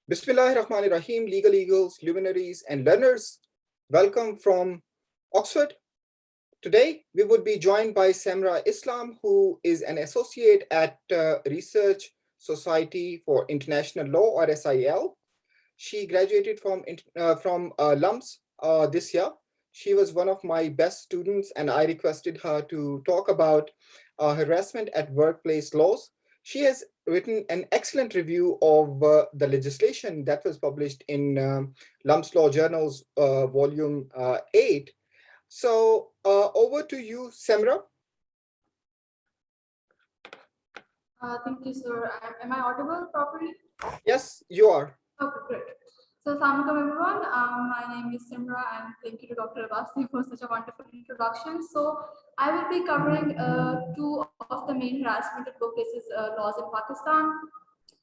Bismillahirrahmanirrahim, legal eagles, luminaries, and learners. Welcome from Oxford. Today, we would be joined by Samra Islam, who is an associate at Research Society for International Law, or SIL. She graduated from LUMS this year. She was one of my best students, and I requested her to talk about harassment at workplace laws. She has written an excellent review of the legislation that was published in LUMS Law Journals, Volume 8. So, over to you, Samra. Thank you, sir. Am I audible properly? Yes, you are. Okay, great. So, assalamualaikum everyone. My name is Simra, and thank you to Dr. Abbasi for such a wonderful introduction. So, I will be covering two of the main harassment and workplaces laws in Pakistan,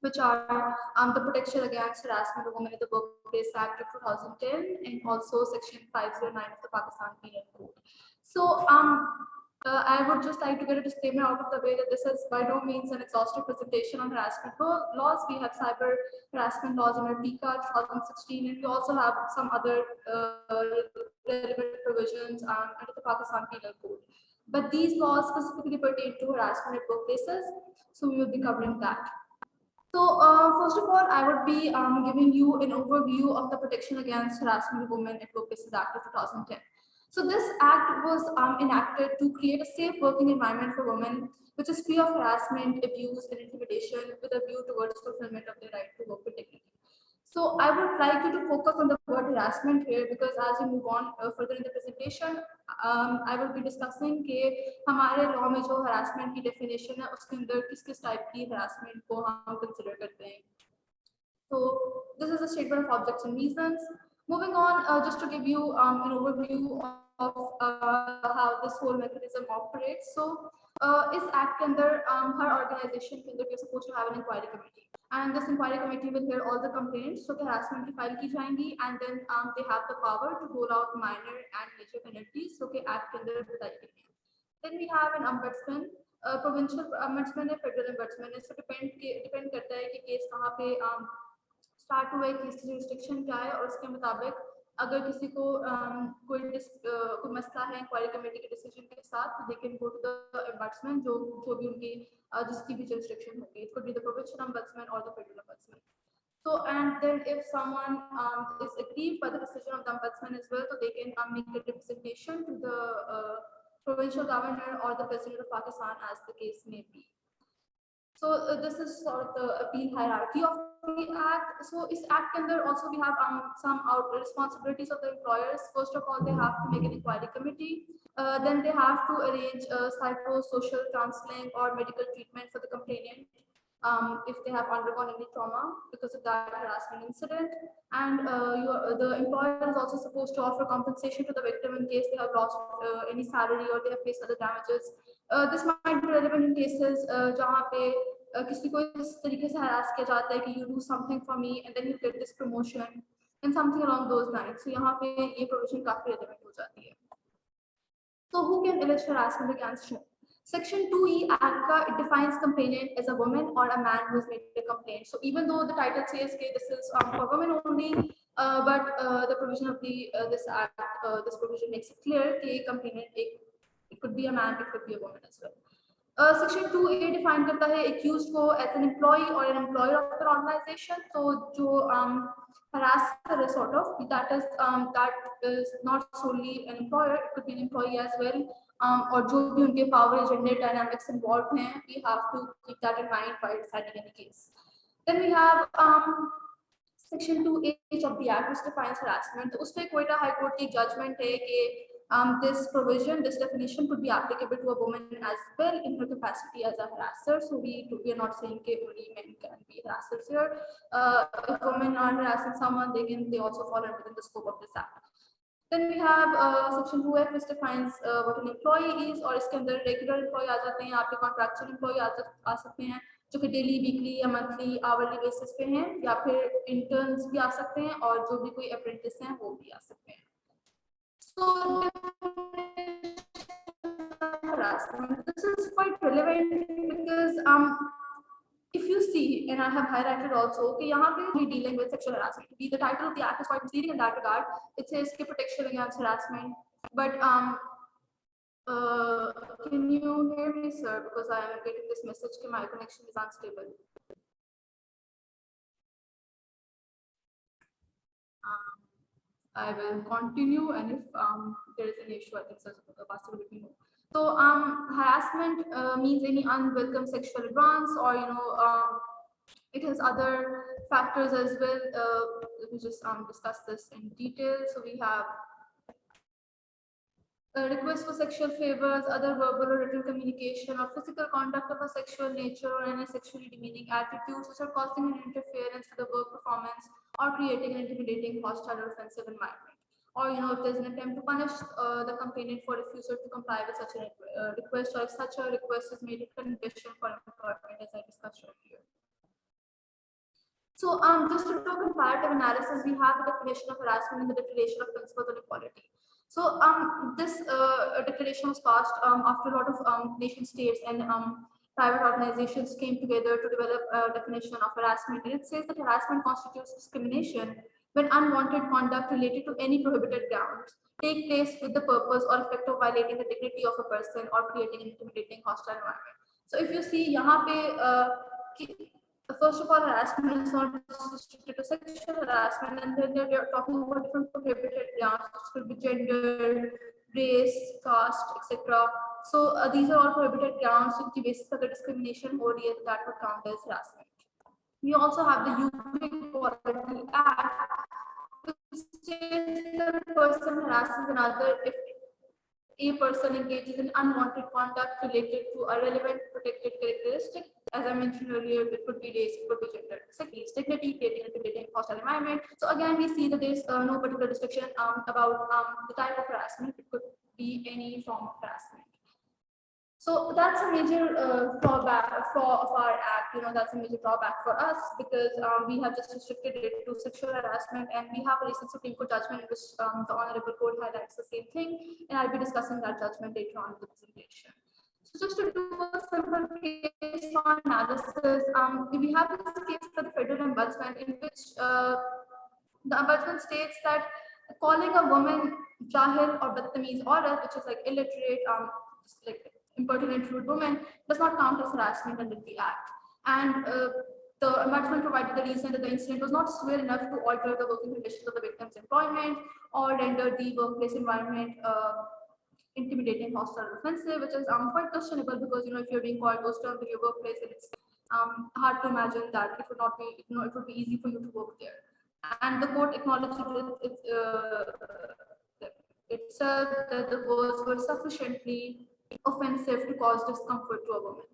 which are the Protection Against Harassment of Women in the Workplace Act of 2010 and also Section 509 of the Pakistan Penal Code. So, I would just like to get a disclaimer out of the way that this is by no means an exhaustive presentation on harassment laws. We have cyber harassment laws in our TICA 2016, and we also have some other relevant provisions under the Pakistan Penal Code. But these laws specifically pertain to harassment at workplaces, so we will be covering that. So, first of all, I would be giving you an overview of the Protection Against Harassment of Women at Workplaces Act of 2010. So, this act was enacted to create a safe working environment for women, which is free of harassment, abuse, and intimidation, with a view towards fulfillment of their right to work with dignity. So, I would like you to focus on the word harassment here, because as we move on further in the presentation, I will be discussing कि हमारे law में जो harassment की definition है उसके अंदर किस किस type की harassment को हम consider करते हैं. So this is a statement of objects and reasons. Moving on, just to give you an overview of how this whole mechanism operates. So इस act के अंदर हर organization के अंदर we are supposed to have an inquiry committee. And this inquiry committee will hear all the complaints, so the harassment की file की जाएंगी, and then they have the power to roll out minor and major penalties, so के act के अंदर बताई गई हैं. Then we have an ombudsman, provincial ombudsman है, federal ombudsman है, so depend करता है कि case कहाँ पे स्टार्ट हुआ है, किस जुरिस्डिक्शन क्या है, और उसके मुताबिक अगर किसी को कोई मसला है इंक्वायरी कमेटी के डिसीजन के साथ, तो they can go to the ombudsman जो भी उनकी जिसकी भी जुरिस्डिक्शन होगी. It could be the provincial ombudsman or the federal ombudsman. So, and then if someone is aggrieved by the decision of the ombudsman as well, so they can make a representation to the provincial governor or the president of Pakistan, as the case may be. So this is sort of the appeal hierarchy of the act. So this act के अंदर also we have some responsibilities of the employers. First of all, they have to make an inquiry committee. Then they have to arrange psychosocial counseling or medical treatment for the complainant if they have undergone any trauma because of that harassment incident. And the employer is also supposed to offer compensation to the victim in case they have lost any salary or they have faced other damages. This might be relevant in cases जहाँ पे किसी को इस तरीके से harass किया जाता है कि you do something for me and then you get this promotion and something along those lines. So यहाँ पे ये provision काफी relevant हो जाती है. So who can allege harassment against whom? Section 2E Act it defines complainant as a woman or a man who has made a complaint. So even though the title says okay, this is for women only, but the provision of the this act, this provision makes it clear that complainant it could be a man, it could be a woman as well. Section 2A define करता है accused को as an employee or an employer of the organization. So जो harasser is sort of that is not solely an employer, it could be an employee as well. और जो भी उनके power gender dynamics involved हैं, we have to keep that in mind while deciding any case. Then we have Section 2H of the Act, which defines harassment. तो उसमें Quetta High Court की judgment है कि this provision, this definition could be applicable to a woman as well in her capacity as a harasser. So we are not saying that only men can be harassers here. If women are harassing someone, they also fall within the scope of this act. Then we have Section 2F, which defines what an employee is, और इसके अंदर regular employee आ जाते हैं, आपके contractual employee आ सकते हैं, जो कि daily, weekly या monthly, hourly basis पे हैं, या फिर interns भी आ सकते हैं, और जो भी कोई apprentice हैं वो भी आ सकते हैं. So harassment, this is quite relevant because if you see, and I have highlighted also, कि यहाँ पे we dealing with sexual harassment. The title of the act is quite misleading in that regard. It says protection against harassment, but can you hear me, sir? Because I am getting this message that my connection is unstable. I will continue, and if there is any issue, I think Sir Basti will let me know. So harassment means any unwelcome sexual advance, or it has other factors as well. Let me just discuss this in detail. So we have request for sexual favors, other verbal or written communication, or physical conduct of a sexual nature, or any sexually demeaning attitudes which are causing an interference to the work performance or creating an intimidating, hostile, or offensive environment. Or if there's an attempt to punish the complainant for refusal to comply with such a request, or if such a request is made a condition for employment, as I discussed earlier. So just to do a comparative analysis, we have the definition of harassment and the Declaration of Principles on Equality. So this declaration was passed after a lot of nation states and private organizations came together to develop a definition of harassment. And it says that harassment constitutes discrimination when unwanted conduct related to any prohibited grounds take place with the purpose or effect of violating the dignity of a person or creating an intimidating, hostile environment. So if you see, यहाँ पे first of all, harassment is not restricted to sexual harassment, and then we are talking about different prohibited grounds, which could be gender, race, caste, etc. So these are all prohibited grounds on the basis of the discrimination or that would count as harassment. We also have the UK Equality Act, which says that a person harasses another if a person engages in unwanted conduct related to a relevant protected characteristic. As I mentioned earlier, it could be race, it could be gender, secondly, dignity, creating a intimidating, hostile environment. So again, we see that there is no particular restriction about the type of harassment. It could be any form of harassment. So that's a major flaw of our act. That's a major drawback for us because we have just restricted it to sexual harassment, and we have a recent Supreme Court judgment in which the Honorable Court highlights the same thing, and I'll be discussing that judgment later on in the presentation. So just to do a simple case analysis, we have this case for the Federal Ombudsman in which the Ombudsman states that calling a woman jahil or badtameez aurat, which is like illiterate, just like impertinent, rude woman, does not count as harassment under the Act. And the Ombudsman provided the reason that the incident was not severe enough to alter the working conditions of the victim's employment or render the workplace environment intimidating, hostile, or offensive, which is quite questionable because if you're being called those terms in your workplace, then it's hard to imagine that it would not be, it would be easy for you to work there. And the court acknowledged itself that the words were sufficiently offensive to cause discomfort to a woman.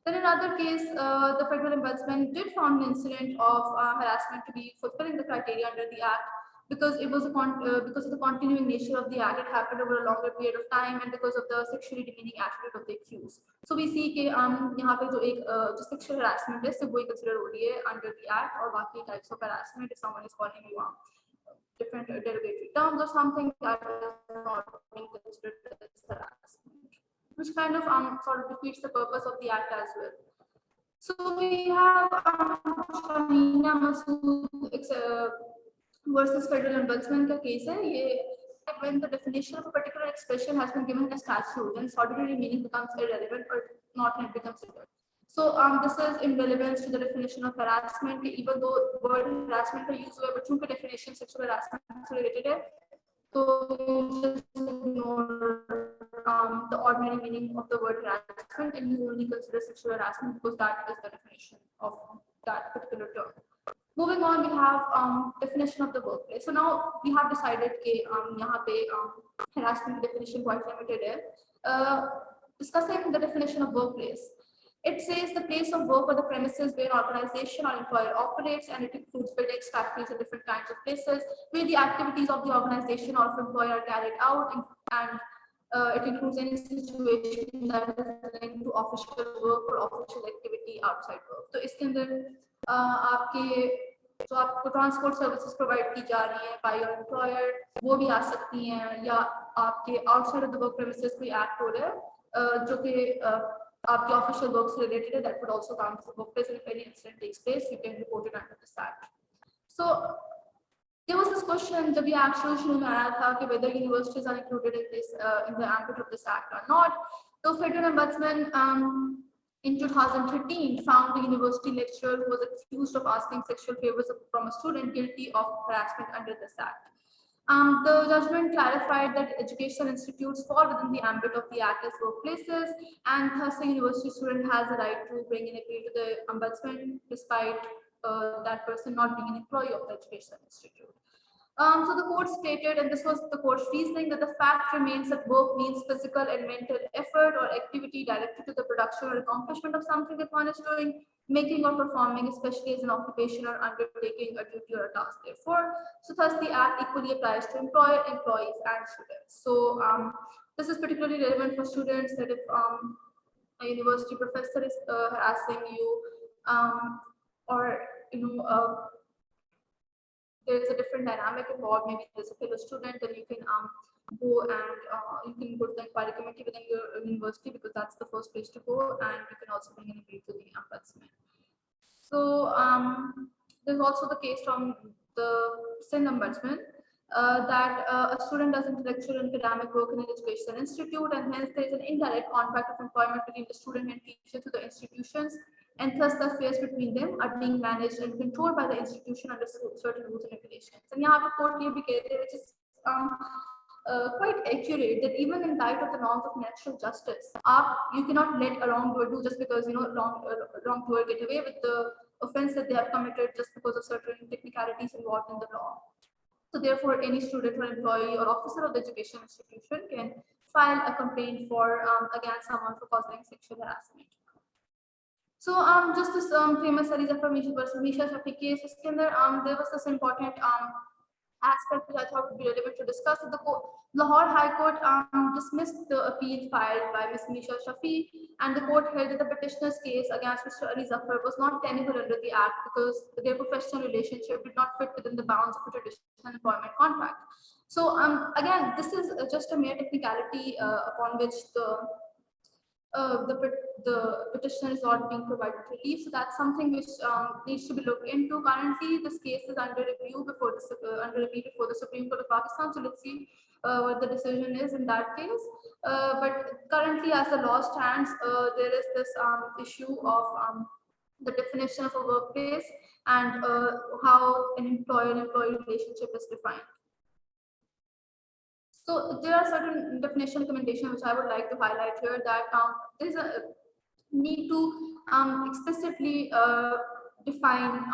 Then in another case, the Federal Ombudsman did found an incident of harassment to be fulfilling the criteria under the Act because it was because of the continuing nature of the Act. It happened over a longer period of time and because of the sexually demeaning attitude of the accused. So we see कि यहाँ पे जो sexual harassment है सिर्फ वही consider हो रही है under the Act और बाकी types of harassment if someone is calling you different derogatory terms or something that is not being considered as harassment, which kind of sort of defeats the purpose of the Act as well. So we have Shamina Masood versus Federal Ombudsman का case है. When the definition of a particular expression has been given in a statute, then its ordinary meaning becomes irrelevant or not be considered. So this is in relevance to the definition of harassment. Even though word harassment का use हुआ, but चूंकि definition sexual harassment से related है, so just ignore the ordinary meaning of the word harassment and you only consider sexual harassment because that is the definition of that particular term. Moving on, we have definition of the workplace. So now we have decided कि यहाँ पे harassment definition quite limited है. Discussing the definition of workplace. It says the place of work or the premises where an organization or employer operates, and it includes buildings, factories, and different kinds of places where the activities of the organization or of employer are carried out, and it includes any situation that is linked to official work or official activity outside work. तो इसके अंदर आपके जो आपको transport services provide की जा रही है बाय योर एम्प्लॉयर वो भी आ सकती हैं, या आपके outside of the work premises कोई एक्ट हो रहा है जो कि the official works related to that would also count as a workplace, and if any incident takes place, you can report it under this act. So there was this question that we actually शुरू में आया था कि whether universities are included in this in the ambit of this act or not. So Federal Ombudsman in 2013 found a university lecturer who was accused of asking sexual favors from a student guilty of harassment under this act. The judgment clarified that educational institutes fall within the ambit of the act as workplaces, and thus a university student has the right to bring an appeal to the ombudsman despite that person not being an employee of the educational institute. So the court stated, and this was the court's reasoning, that the fact remains that work means physical and mental effort or activity directed to the production or accomplishment of something that one is doing, making or performing, especially as an occupation or undertaking a duty or a task. Therefore, so thus the act equally applies to employer, employees, and students. So this is particularly relevant for students that if a university professor is harassing you, or there is a different dynamic involved. Maybe there's a fellow student, then you can go and you can go to the inquiry committee within your university, because that's the first place to go, and you can also bring an appeal to the ombudsman. So there's also the case from the Sindh Ombudsman that a student does intellectual and academic work in an educational institute, and hence there is an indirect contract of employment between the student and teacher to the institutions, and thus the affairs between them are being managed and controlled by the institution under certain rules and regulations. And यहाँ पे court ये भी कहते हैं, which is quite accurate, that even in light of the norms of natural justice, you cannot let a wrongdoer do just because wrongdoer get away with the offense that they have committed just because of certain technicalities involved in the law. So therefore, any student or employee or officer of the education institution can file a complaint for against someone for causing sexual harassment. So just this famous Ariza Misha Shafi case, there was this important aspect which I thought would be relevant to discuss. The Lahore High Court dismissed the appeal filed by Ms. Misha Shafi, and the court held that the petitioner's case against Mr. Ali Zafar was not tenable under the act because their professional relationship did not fit within the bounds of a traditional employment contract. So again, this is just a mere technicality upon which the petitioner is not being provided relief. So that's something which needs to be looked into. Currently, this case is under review before the Supreme Court of Pakistan. So let's see what the decision is in that case. But currently, as the law stands, there is this issue of the definition of a workplace and how an employer-employee relationship is defined. So there are certain definition recommendations which I would like to highlight here, that there is a need to explicitly define,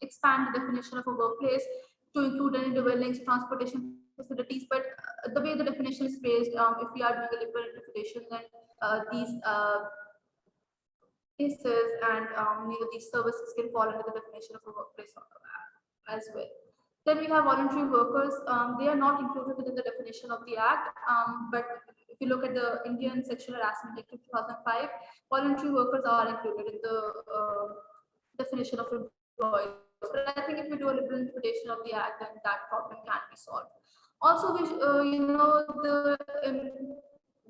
expand the definition of a workplace to include any dwellings, transportation facilities. But the way the definition is phrased, if we are doing a liberal interpretation, then these places and these services can fall under the definition of a workplace as well. Then we have voluntary workers. They are not included within the definition of the act, but if you look at the Indian Sexual Harassment Act of 2005, voluntary workers are included in the definition of employees. But I think if we do a liberal interpretation of the act, then that problem can be solved. Also,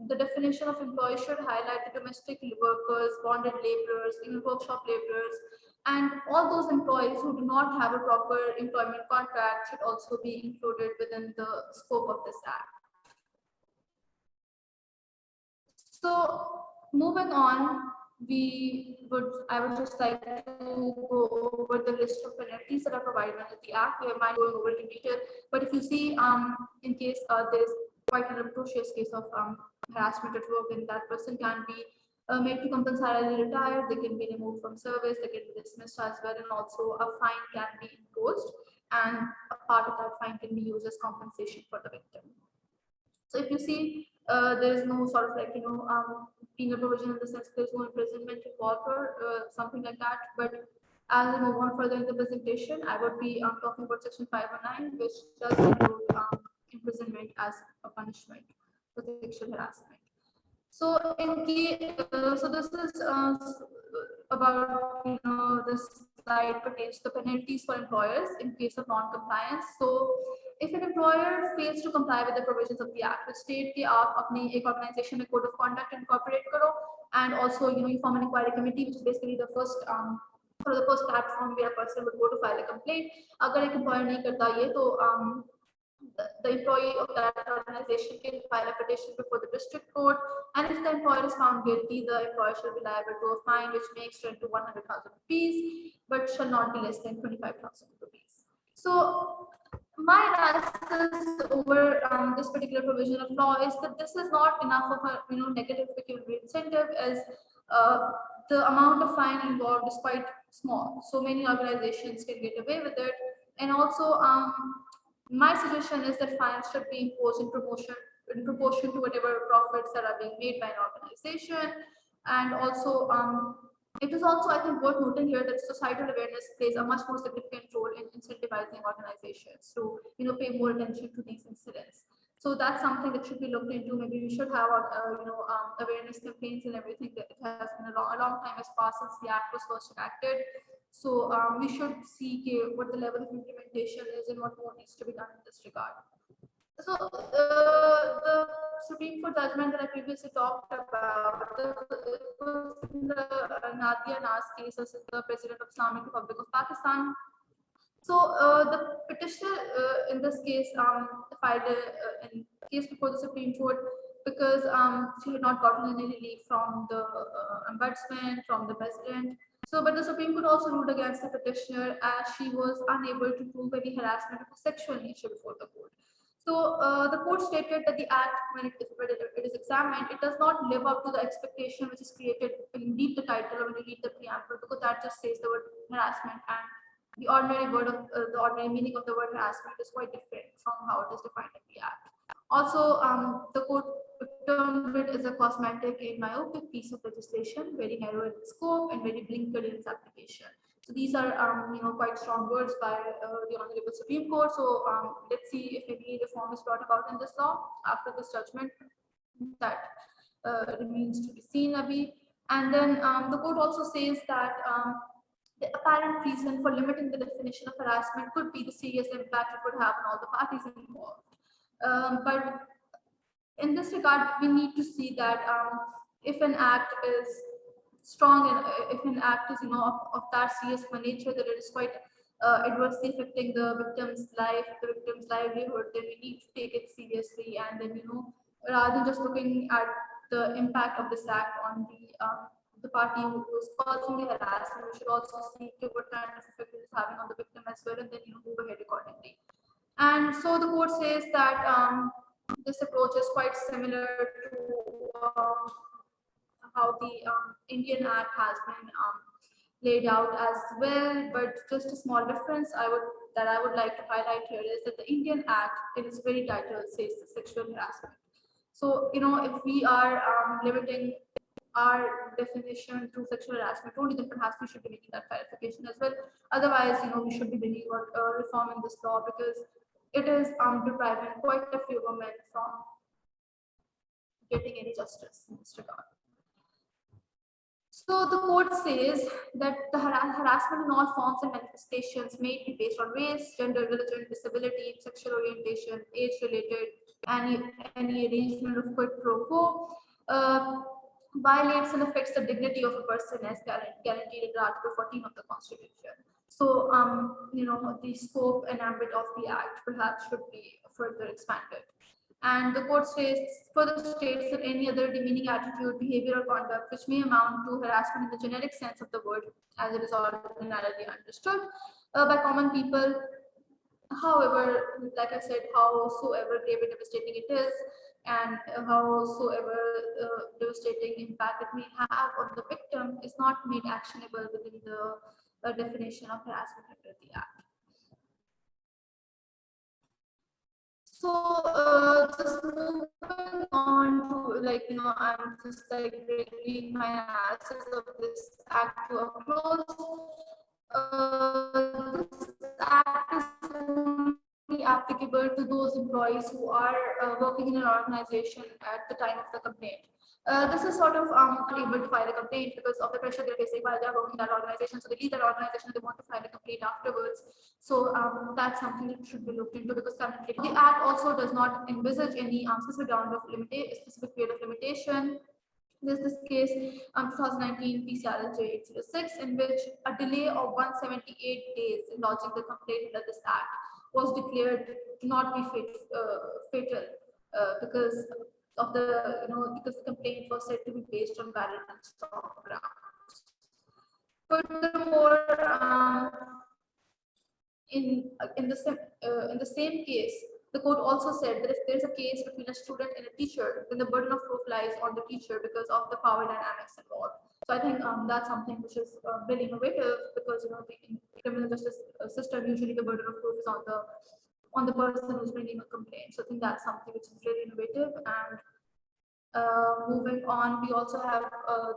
the definition of employee should highlight the domestic workers, bonded laborers, even workshop laborers, and all those employees who do not have a proper employment contract should also be included within the scope of this act. So moving on, I would just like to go over the list of penalties that are provided under the act. We are not going over it in detail, but if you see, in case there is quite an atrocious case of harassment at work, then that person can be made to compulsorily retire, they can be removed from service, they can be dismissed as well, and also a fine can be imposed, and a part of that fine can be used as compensation for the victim. So if you see, there is no sort of penal provision in the sense there is no imprisonment involved or something like that. But as we move on further in the presentation, I would be talking about Section 509, which does include imprisonment as a punishment for sexual harassment. So so this is about this slide pertains to the penalties for employers in case of non-compliance. So If an employer fails to comply with the provisions of the act, which state कि आप अपनी एक organization में code of conduct incorporate करो, and also you form an inquiry committee, which is basically the first platform where a person would go to file a complaint. अगर एक employer नहीं करता ये तो the employee of that organization can file a petition before the district court, and if the employer is found guilty, the employer shall be liable to a fine which may extend to 100,000 rupees, but shall not be less than 25,000 rupees. So my analysis over this particular provision of law is that this is not enough of a negative pecuniary incentive, as the amount of fine involved is quite small. So many organizations can get away with it, and also my suggestion is that fines should be imposed in proportion to whatever profits that are being made by an organization, and also it is also, I think, worth noting here that societal awareness plays a much more significant role in incentivizing organizations to, pay more attention to these incidents. So that's something that should be looked into. Maybe we should have, awareness campaigns and everything. That it has been a long time has passed since the act was first enacted. So we should see what the level of implementation is and what more needs to be done in this regard. So the Supreme Court judgment that I previously talked about was in the Nadia Nas case as the President of Islamic Republic of Pakistan. So the petitioner in this case filed a case before the Supreme Court because she had not gotten any relief from the ombudsman, from the president. So, but the Supreme Court also ruled against the petitioner as she was unable to prove any harassment of a sexual nature before the court. So the court stated that the act, when it is examined, it does not live up to the expectation which is created when you read the title or when you read the preamble, because that just says the word harassment, and the ordinary word of the ordinary meaning of the word harassment is quite different from how it is defined in the act. Also, the court termed it as a cosmetic and myopic piece of legislation, very narrow in its scope and very blinkered in its application. So these are, quite strong words by the Honorable Supreme Court. So let's see if any reform is brought about in this law after this judgment. That remains to be seen, Abhi. And then the court also says that the apparent reason for limiting the definition of harassment could be the serious impact it would have on all the parties involved. But in this regard, we need to see that if an act is strong and if an act is of that serious nature that it is quite adversely affecting the victim's life, the victim's livelihood, then we need to take it seriously, and then rather than just looking at the impact of this act on the party who is causing the harassment, we should also see what kind of effect it is having on the victim as well, and then move ahead accordingly. And so the court says that this approach is quite similar to how the Indian Act has been laid out as well, but just a small difference I would like to highlight here is that the Indian Act, in its very title, says sexual harassment. So if we are limiting our definition to sexual harassment only, then perhaps we should be making that clarification as well. Otherwise, we should be bringing about reforming this law, because it is depriving quite a few women from getting any justice in this regard. So the court says that the harassment in all forms and manifestations may be based on race, gender, religion, disability, sexual orientation, age-related, any arrangement of quid pro quo, violates and affects the dignity of a person as guaranteed in Article 14 of the Constitution. So, the scope and ambit of the Act perhaps should be further expanded. And the court further states that any other demeaning attitude, behavior, or conduct which may amount to harassment in the generic sense of the word, as it is ordinarily understood by common people, however, like I said, howsoever grave and devastating it is, and howsoever devastating impact it may have on the victim, is not made actionable within the definition of harassment under the Act. So just moving on to I'm just bringing my analysis of this act to a close. This act is only applicable to those employees who are working in an organization at the time of the complaint. This is sort of unable to file a complaint because of the pressure they're facing while they're working in that organization. So they leave that organization and they want to file a complaint afterwards. So that's something that should be looked into, because currently the Act also does not envisage any specific ground of limitation, specific period of limitation. There's this case, 2019 PCRLJ 806, in which a delay of 178 days in lodging the complaint under this Act was declared to not be fatal because of the, because the complaint was said to be based on valid and strong grounds. Furthermore, in the same case, the court also said that if there's a case between a student and a teacher, then the burden of proof lies on the teacher because of the power dynamics involved. So I think that's something which is really innovative, because in criminal justice system, usually the burden of proof is on the person who's bringing a complaint. So I think that's something which is really innovative. And moving on, we also have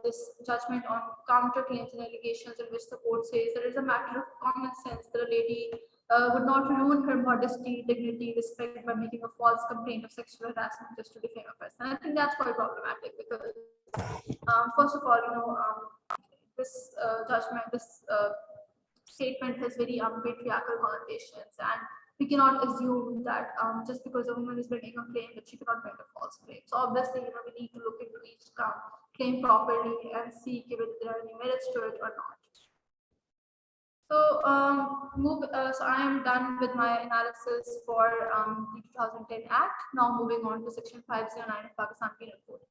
this judgment on counterclaims and allegations, in which the court says that it is a matter of common sense that a lady would not ruin her modesty, dignity, respect by making a false complaint of sexual harassment just to defame a person. I think that's quite problematic because, first of all, this judgment, this statement has very patriarchal connotations, and we cannot assume that just because a woman is bringing a claim that she cannot bring a false claim. So obviously, we need to look into each claim properly and see if there are any merits to it or not. So so I am done with my analysis for the 2010 Act. Now moving on to Section 509 of Pakistan Penal Code.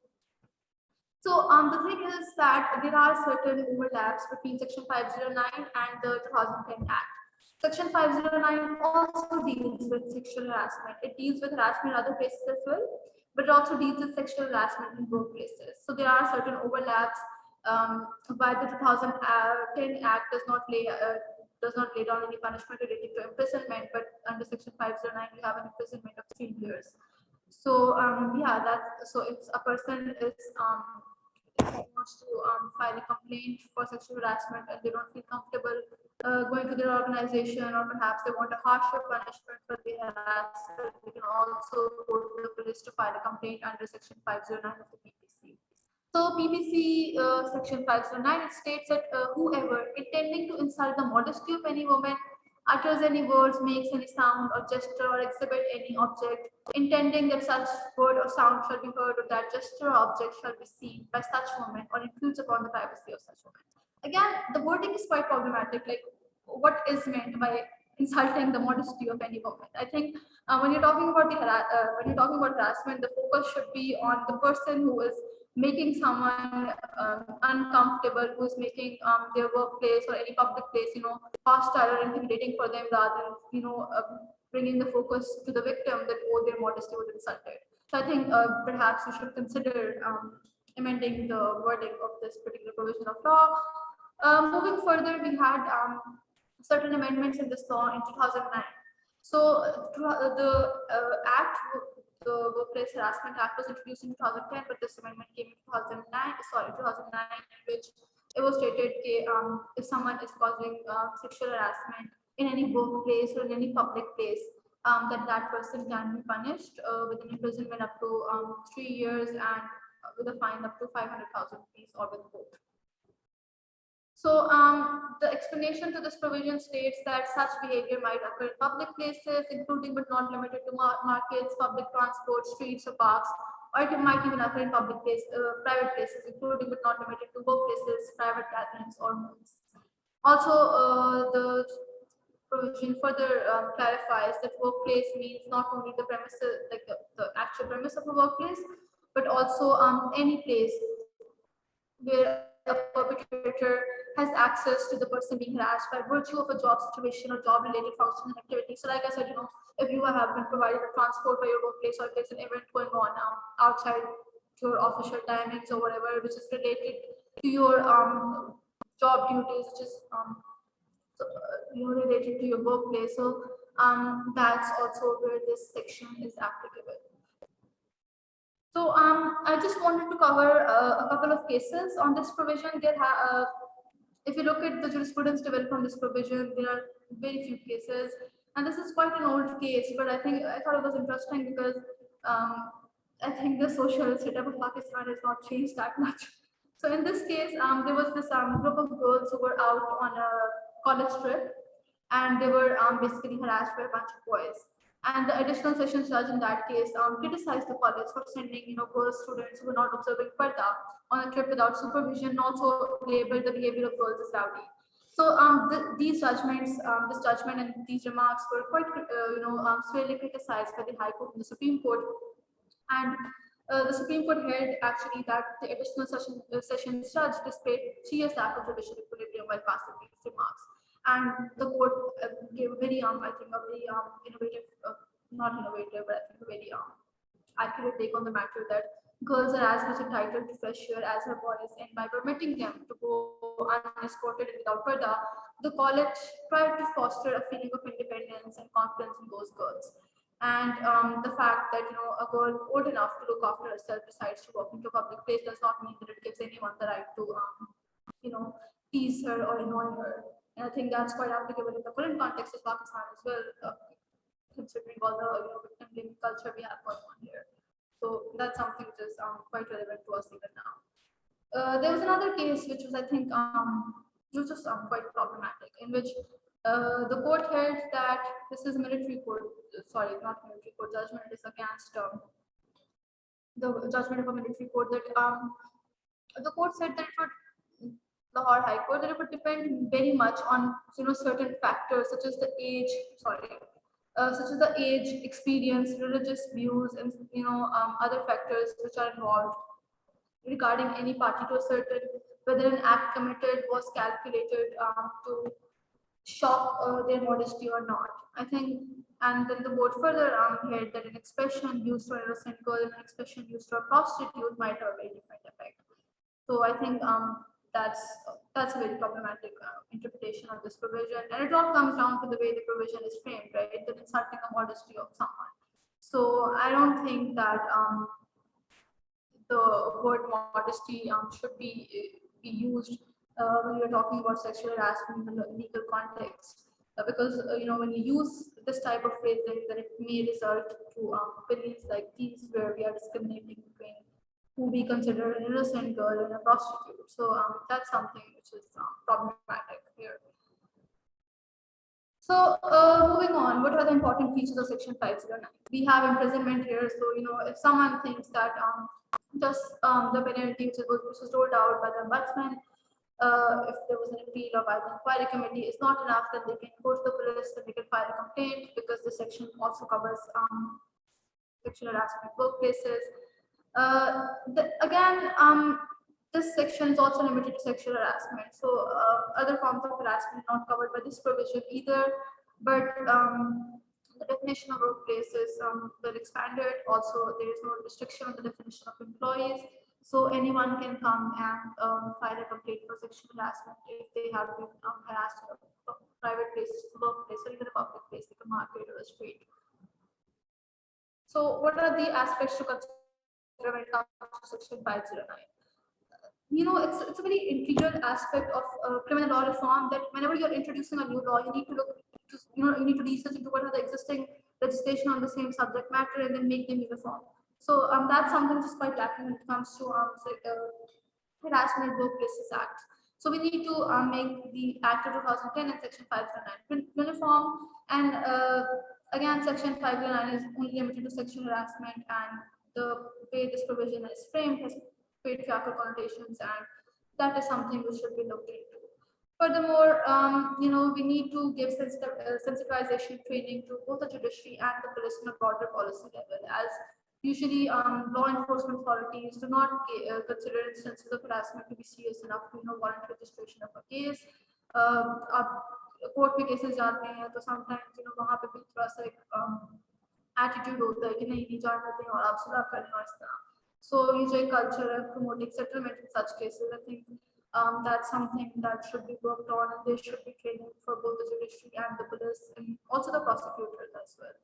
So the thing is that there are certain overlaps between Section 509 and the 2010 Act. Section 509 also deals with sexual harassment. It deals with harassment in other places as well, but it also deals with sexual harassment in workplaces. So there are certain overlaps. But the 2010 Act does not lay down any punishment related to imprisonment, but under Section 509 you have an imprisonment of 3 years. So yeah, so if a person is wants to file a complaint for sexual harassment and they don't feel comfortable going to their organization, or perhaps they want a harsher punishment for the harassment, they can also go to the police to file a complaint under Section 509 of the PPC. So PPC Section 509, it states that whoever intending to insult the modesty of any woman utters any words, makes any sound or gesture, or exhibit any object, intending that such word or sound shall be heard, or that gesture or object shall be seen by such woman, or intrudes upon the privacy of such woman. Again, the wording is quite problematic. Like, what is meant by insulting the modesty of any woman? I think when you're talking about harassment, the focus should be on the person who is making someone uncomfortable, who is making their workplace or any public place, hostile or intimidating for them, rather than bringing the focus to the victim that their modesty was insulted. So I think perhaps we should consider amending the wording of this particular provision of law. Moving further, we had certain amendments in this law in 2009. So the Act, the Workplace Harassment Act, was introduced in 2010, but this amendment came in 2009, in which it was stated that if someone is causing sexual harassment in any workplace or in any public place, that person can be punished with an imprisonment up to 3 years and with a fine up to 500,000 rupees, or with both. So the explanation to this provision states that such behavior might occur in public places, including but not limited to markets, public transport, streets, or parks, or it might even occur in private places, including but not limited to workplaces, private gatherings, or homes. Also, the provision further clarifies that workplace means not only the premises, like the actual premise of a workplace, but also any place where a perpetrator has access to the person being harassed by virtue of a job situation or job related function and activity. So like I said, if you have been provided a transport by your workplace, or if there's an event going on outside your official timings or whatever, which is related to your job duties, which is related to your workplace. So that's also where this section is applicable. So I just wanted to cover a couple of cases on this provision. If you look at the jurisprudence developed from this provision, there are very few cases, and this is quite an old case, but I thought it was interesting because I think the social setup of Pakistan has not changed that much. So in this case, there was this group of girls who were out on a college trip, and they were basically harassed by a bunch of boys. And the additional sessions judge in that case criticized the college for sending, girl students who were not observing Parda on a trip without supervision, and also labeled the behavior of girls as rowdy. So these judgments, this judgment and these remarks were quite, severely criticized by the High Court and the Supreme Court. And the Supreme Court held actually that the additional sessions judge displayed serious lack of judicial equilibrium while passing these remarks. And the court gave a very, I think, a very innovative, not innovative, but I think a very accurate take on the matter that girls are as much entitled to fresh air as her boys, and by permitting them to go unescorted and without parda, the college tried to foster a feeling of independence and confidence in those girls. And the fact that a girl old enough to look after herself decides to walk into a public place does not mean that it gives anyone the right to tease her or annoy her. And I think that's quite applicable in the current context of Pakistan as well, considering all the victim blaming culture we have going on here. So that's something which is quite relevant to us even now. There was another case which was, I think, which was quite problematic, in which the court held that this is a military court, sorry, not military court judgment, it is against the judgment of a military court, that the court said that it would, Lahore High Court, that it would depend very much on certain factors such as the age, such as the age, experience, religious views, and other factors which are involved regarding any party to a certain, whether an act committed was calculated to shock their modesty or not. I think, and then the board further held that an expression used for an innocent girl and an expression used for a prostitute might have a very different effect. So I think that's a very problematic interpretation of this provision, and it all comes down to the way the provision is framed, right? That insulting the modesty of someone. So I don't think that the word modesty should be used when you're talking about sexual harassment in the legal context, because when you use this type of phrasing, then it may result to opinions like these, where we are discriminating between who we consider an innocent girl and a prostitute. So that's something which is problematic here. So moving on, what are the important features of Section 509? We have imprisonment here. So if someone thinks that just the penalty which was rolled out by the ombudsman, if there was an appeal or by the inquiry committee, is not enough, then they can go to the police and they can file a complaint, because the section also covers sexual harassment workplaces. Again, this section is also limited to sexual harassment. So other forms of harassment are not covered by this provision either. But the definition of workplace is well expanded. Also, there is no restriction on the definition of employees. So anyone can come and file a complaint for sexual harassment if they have been harassed in a private place, workplace, or even a public place like a market or a street. So what are the aspects to consider when it comes to Section 509? It's a very integral aspect of criminal law reform, that whenever you're introducing a new law, you need to look to, you need to research into what are the existing legislation on the same subject matter and then make them uniform. So that's something which is quite lacking when it comes to Harassment Workplaces Act. So we need to make the Act of 2010 and Section 509 uniform. And again, Section 509 is only limited to sexual harassment, and the way this provision is framed has patriarchal connotations, and that is something which should be looked into. Furthermore, we need to give sensitization training to both the judiciary and the police on a broader policy level, as usually law enforcement authorities do not consider instances of harassment to be serious enough to warrant registration of a case. Court में cases जाते हैं तो sometimes वहाँ पे भी थोड़ा सा एक एटीट्यूड होता है कि नहीं जान देते हैं और आप सुलह कर लें इस तरह. So usually culture of promoting settlement in such cases, I think that's something that should be worked on, and there should be training for both the judiciary and the police, and also the prosecutors as well.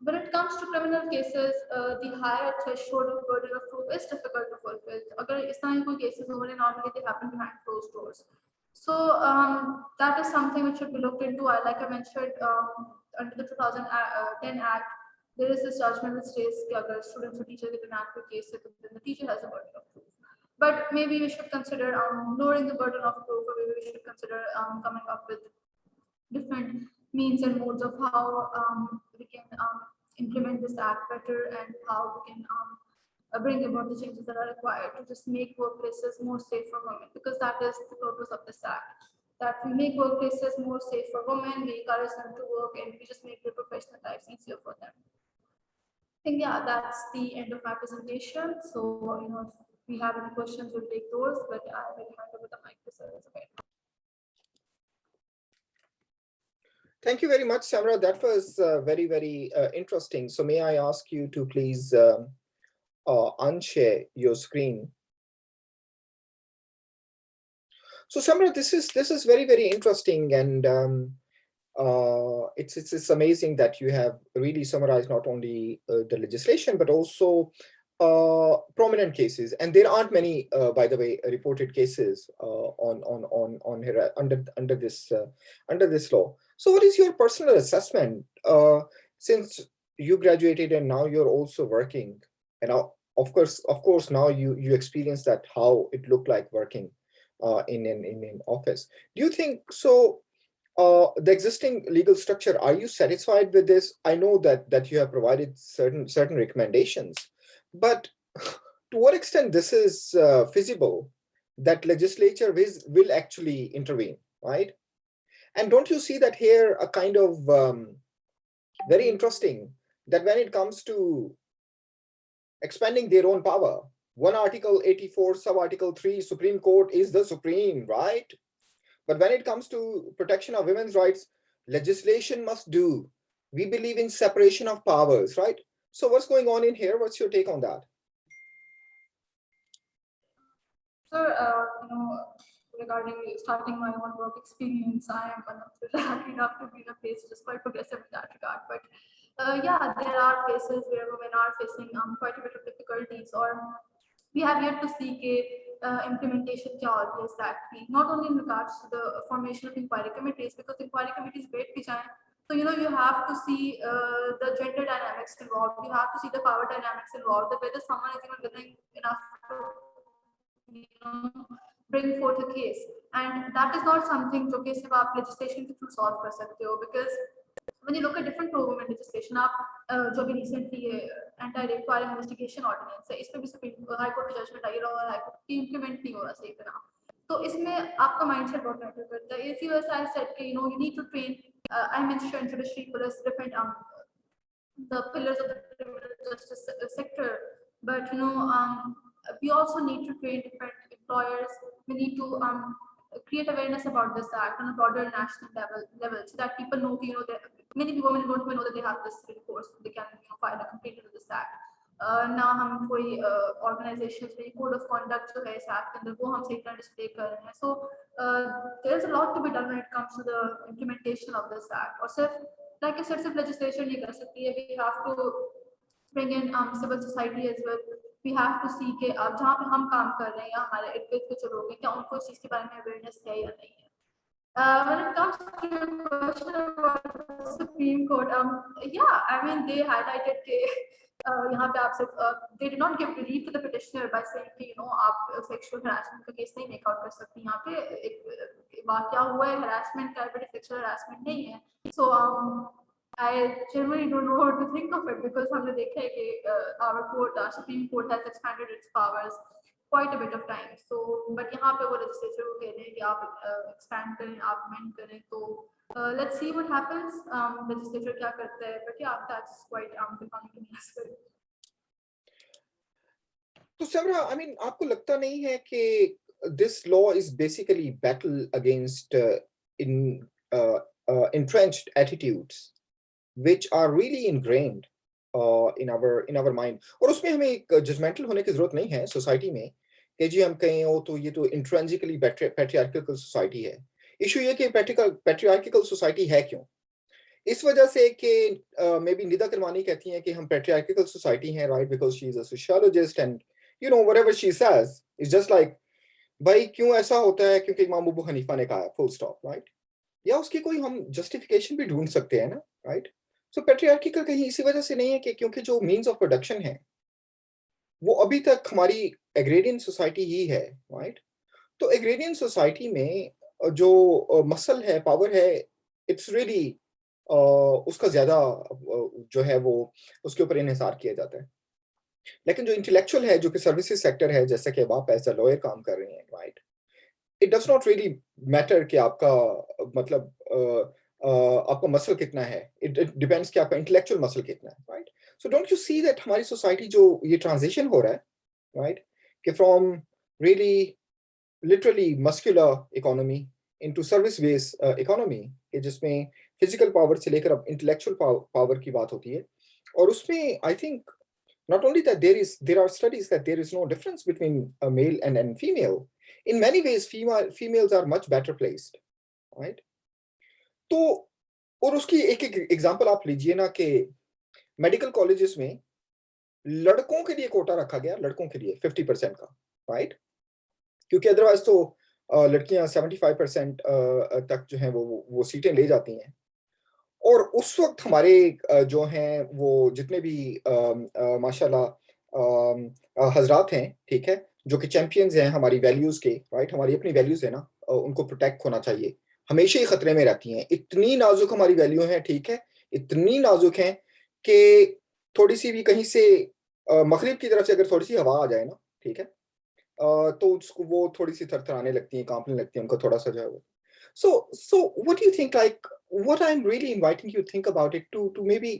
When it comes to criminal cases, the higher threshold of burden of proof is difficult to fulfill. Agar is tarah koi cases ho rahe, normally they happen behind closed doors. So that is something which should be looked into. Like I mentioned, under the 2010 Act, there is this judgment that states कि अगर students और teacher के demand पे case है, then the teacher has a burden of proof. But maybe we should consider lowering the burden of proof, or maybe we should consider coming up with different means and modes of how we can implement this act better, and how we can bring about the changes that are required to just make workplaces more safe for women, because that is the purpose of this act. That we make workplaces more safe for women, we encourage them to work, and we just make their professional lives easier for them. I think, yeah, that's the end of my presentation. So, if we have any questions, we'll take those, but I will hand over the mic to Sir Zubair. Thank you very much, Samra. That was very, very interesting. So may I ask you to please unshare your screen. So Samra, this is very, very interesting, and it's amazing that you have really summarized not only the legislation but also prominent cases, and there aren't many, by the way, reported cases under this law. So, what is your personal assessment since you graduated and now you're also working, and now, of course, now you experience that how it looked like working in an office. Do you think so? The existing legal structure, are you satisfied with this? I know that you have provided certain recommendations, but to what extent this is feasible, that legislature will actually intervene, right? And don't you see that here a kind of very interesting, that when it comes to expanding their own power, one Article 84 sub-article 3, Supreme Court is the supreme, right? But when it comes to protection of women's rights, legislation must do. We believe in separation of powers, right? So what's going on in here? What's your take on that? Sir, regarding starting my own work experience, I am lucky enough to be in a place which is quite progressive in that regard. But yeah, there are cases where women are facing quite a bit of difficulties, or we have yet to see implementation of this act, not only in regards to the formation of inquiry committees, because inquiry committees wait to time. So, you have to see the gender dynamics involved, you have to see the power dynamics involved, whether someone is even willing enough to bring forth a case. And that is not something जो कि सिर्फ आप legislation के through solve कर सकते हो, because when you look at different pro-women legislation, आप जो भी recently anti-rape वाला investigation ordinance है, इसमें भी सुप्रीम हाई कोर्ट की जजमेंट आई और हाई कोर्ट की implement नहीं हो रहा सही तरह, तो इसमें आपका mindset बहुत मैटर करता है. इसी वजह से I said कि you need to train. I mentioned judiciary, police, different the pillars of the criminal justice sector, but we also need to train different employers. We need to create awareness about this act on a broader national level, so that people know, that many women don't even know that they have this recourse. They can file a complaint under this act. Now हम कोई organizations में code of conduct जो है इस act के अंदर वो हम सही तरह display कर रहे हैं. So there's a lot to be done when it comes to the implementation of this act. और सिर्फ like I said, सिर्फ legislation नहीं कर सकती है. We have to bring in civil society as well. We have to see कि अब जहाँ पे हम काम कर रहे हैं या हमारे इर्द-गिर्द के जो लोग हैं, क्या उनको इस चीज़ के बारे में awareness है या नहीं है. When it comes to your question about the Supreme Court, yeah, I mean they highlighted कि यहाँ पे आपसे they did not give relief to the petitioner by saying कि आप sexual harassment का केस नहीं make out कर सकती. यहाँ पे एक वाकया हुआ है harassment का, but sexual harassment नहीं है. So I generally don't know how to think of it, because हमने देखा है कि our Supreme Court has expanded its powers quite a bit of time. So, but यहाँ पे वो legislature को कह रहे हैं कि आप expand करें, आप amend करें. तो let's see what happens. Legislature क्या करता है? But yeah, that's quite confounding to me as well. So Samra, I mean, आपको लगता नहीं है कि this law is basically battle against entrenched attitudes which are really ingrained in our mind. और उसमें हमें एक judgmental होने की जरूरत नहीं है society में कि जी हम कहें हो तो ये तो intrinsically patriarchal society है. इशू ये कि patriarchal society है क्यों? इस वजह से कि मे बी निदा करवानी कहती हैं कि हम patriarchal society हैं, right, because she is a sociologist and whatever she says is just like भाई क्यों ऐसा होता है क्योंकि इमाम अबू हनीफा ने कहा, full stop, right? या उसकी कोई हम justification भी ढूंढ सकते हैं ना, right? सो पैट्रियार्किकल कहीं इसी वजह से नहीं है कि क्योंकि जो मीन्स ऑफ प्रोडक्शन है वो अभी तक हमारी एग्रेरियन सोसाइटी ही है, राइट? तो एग्रेरियन सोसाइटी में जो मसल है, पावर है, इट्स रियली उसका ज्यादा जो है वो उसके ऊपर इन्हिसार किया जाता है। लेकिन जो इंटेलेक्चुअल है, जो कि सर्विसेज सेक्टर है, जैसा कि अब आप एज अ लॉयर काम कर रहे हैं, right? It does not really matter कि आपका मतलब आपका मसल कितना है। इट डिपेंड्स कि आपका इंटेलेक्चुअल मसल कितना है, right? So don't you see that हमारी सोसाइटी जो ये ट्रांजिशन हो रहा है, राइट, कि from really literally muscular economy into service based economy, कि जिसमें फिजिकल पावर से लेकर अब इंटेलेक्चुअल पावर की बात होती है। और उसमें I think not only that there are studies that there is no difference between a male and female. In many ways females are much better placed, right? तो और उसकी एक एक एग्जांपल आप लीजिए ना कि मेडिकल कॉलेजेस में लड़कों के लिए कोटा रखा गया, लड़कों के लिए 50% का, राइट? क्योंकि अदरवाइज तो लड़कियां 75% तक जो है वो सीटें ले जाती हैं। और उस वक्त हमारे जो हैं वो जितने भी माशाल्लाह हजरात हैं, ठीक है, जो कि चैंपियंस हैं हमारी वैल्यूज के, राइट? हमारी अपनी वैल्यूज है ना, उनको प्रोटेक्ट होना चाहिए, हमेशा ही खतरे में रहती हैं। इतनी नाजुक हमारी वैल्यू है, ठीक है, इतनी नाजुक है कि थोड़ी सी भी कहीं से मगरिब की तरफ से अगर थोड़ी सी हवा आ जाए ना, ठीक है, तो उसको वो थोड़ी सी थरथराने लगती हैं, कांपने लगती हैं, उनको थोड़ा सा जो है वो। So what do you think, like, what I'm really inviting you to think about it to maybe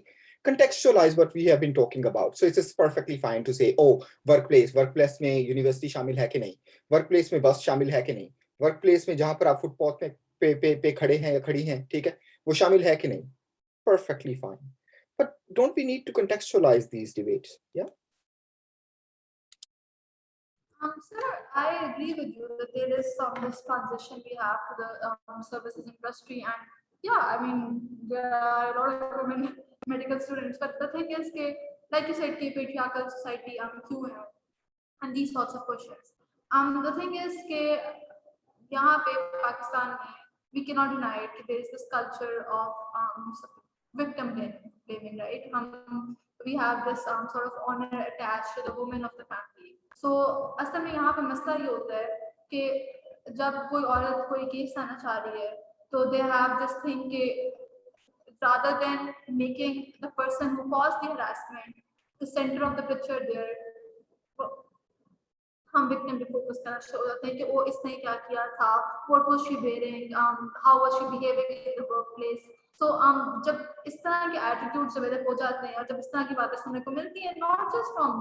contextualize what we have been talking about. So it's just perfectly fine to say, oh, workplace में university शामिल है कि नहीं, workplace में बस शामिल है कि नहीं, वर्कप्लेस में जहां पर आप फुटपाथ में पे खड़े हैं या खड़ी हैं, ठीक है, वो शामिल है कि नहीं, perfectly fine. But don't we need to contextualize these debates? Yeah. Sir, I agree with you that there is some this transition we have to the services industry, and yeah, I mean there are a lot of women medical students, but the thing is, like you said, patriarchal society, क्यों है, and these sorts of questions. The thing is, यहाँ पे Pakistan में we cannot deny it, there is this culture of victim blaming, right? We have this sort of honor attached to the women of the family. So असल में यहाँ पे मसला ये होता है कि जब कोई औरत कोई केस आना चाह रही है, तो they have this thing कि rather than making the person who caused the harassment the center of the picture there, हम विक्टिम पे फोकस करना शुरू हो जाते हैं कि वो इसने क्या किया था, what was she wearing, how was she behaving in the workplace. So जब इस तरह के एटीट्यूड डेवलप हो जाते हैं और जब इस तरह की बातें सुनने को मिलती हैं, not just from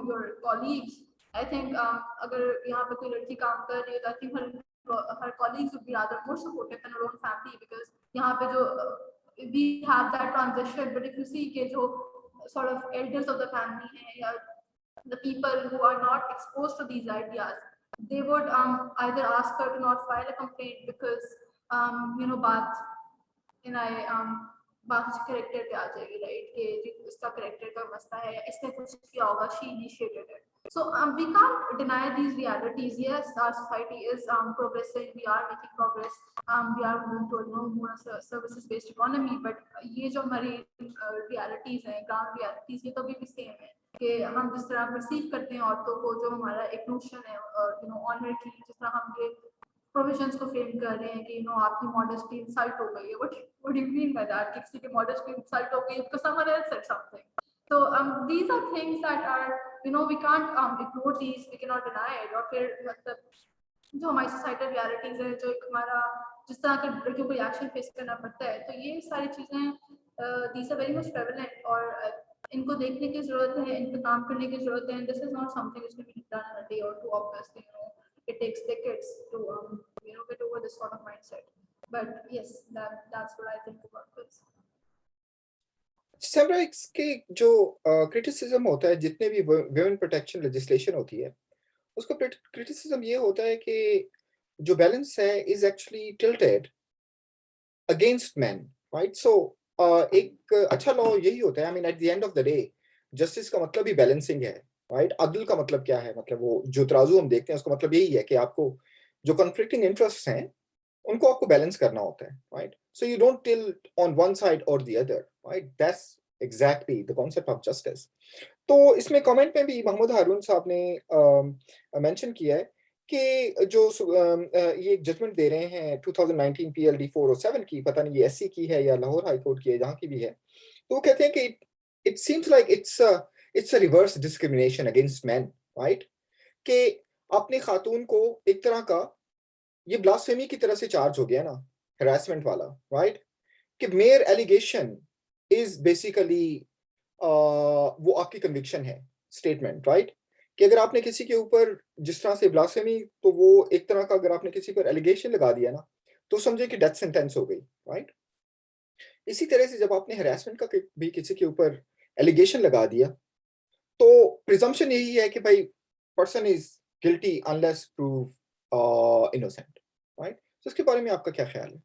your colleagues, I think अगर यहाँ पे कोई लड़की काम कर रही है तो I think her colleagues would be rather more supportive than her own family, because यहाँ पे जो we have that transition, but if you see कि जो sort of elders of the family हैं या the people who are not exposed to these ideas, they would either ask her to not file a complaint because बात बात उसके character पे आ जाएगी, right? कि उसका करेक्टर का मसला है या इसने कुछ किया होगा, she initiated it. So we can't deny these realities. Yes, our society is progressing, we are making progress, we are moving to more services based economy, but ये जो हमारी realities हैं, ground realities, ये तो अभी भी same है कि हम जिस तरह परसीव करते हैं औरतों को, जो हमारा एक नोशन है ऑनर की, जिस तरह हम ये प्रोविजंस को फ्रेम कर रहे हैं कि आपकी मॉडेस्टी इंसल्ट हो गई है, what do you mean by that? किसी की मॉडेस्टी इंसल्ट हो गई because someone else said something. So these are things that are we can't ignore these, we cannot deny it. और फिर मतलब जो हमारी सोसाइटल रियलिटीज है, जो एक हमारा जिस तरह के लड़कियों को रिएक्शन फेस करना पड़ता है, तो ये सारी चीजें these are very much prevalent, और इनको देखने की जरूरत है, इन पे काम करने की जरूरत है, and this is not something which can be done in a day or two. Obviously, it takes decades to get over this sort of mindset. But yes, that's what I think about this. सेमराइक्स के जो criticism होता है, जितने भी women protection legislation होती है, उसका criticism ये होता है कि जो बैलेंस है is actually tilted against man, right? So एक अच्छा लॉ यही होता है, I mean at the end of the day justice का मतलब ही बैलेंसिंग है, राइट? अदल का मतलब क्या है? मतलब वो जो तराजू हम देखते हैं उसका मतलब यही है कि आपको जो कॉन्फ्लिक्टिंग इंटरेस्ट हैं उनको आपको बैलेंस करना होता है, right? So you don't tilt on one side और the other, right? That's exactly the concept of justice. तो इसमें कमेंट में भी मोहम्मद हारून साहब ने मेंशन किया है कि जो ये एक जजमेंट दे रहे हैं 2019 PLD 407 की, पता नहीं ये SC की है या लाहौर हाई कोर्ट की है, जहाँ की भी है, तो वो कहते हैं कि it seems like it's a reverse discrimination against man, right? कि अपनी खातून को एक तरह का ये ब्लास्फेमी की तरह से चार्ज हो गया ना, हरासमेंट वाला, राइट? कि मेयर एलिगेशन इज बेसिकली वो आपकी कन्विक्शन है, स्टेटमेंट, राइट? कि अगर आपने किसी के ऊपर जिस तरह से ब्लास्फेमी, तो वो एक तरह का, अगर आपने किसी पर एलिगेशन लगा दिया ना, तो समझे कि डेथ सेंटेंस हो गई, राइट? इसी तरह से जब आपने हरासमेंट का भी किसी के ऊपर एलिगेशन लगा दिया, तो प्रिजम्पशन यही है कि भाई person is guilty unless prove innocent, right? तो इसके बारे में आपका क्या ख्याल है?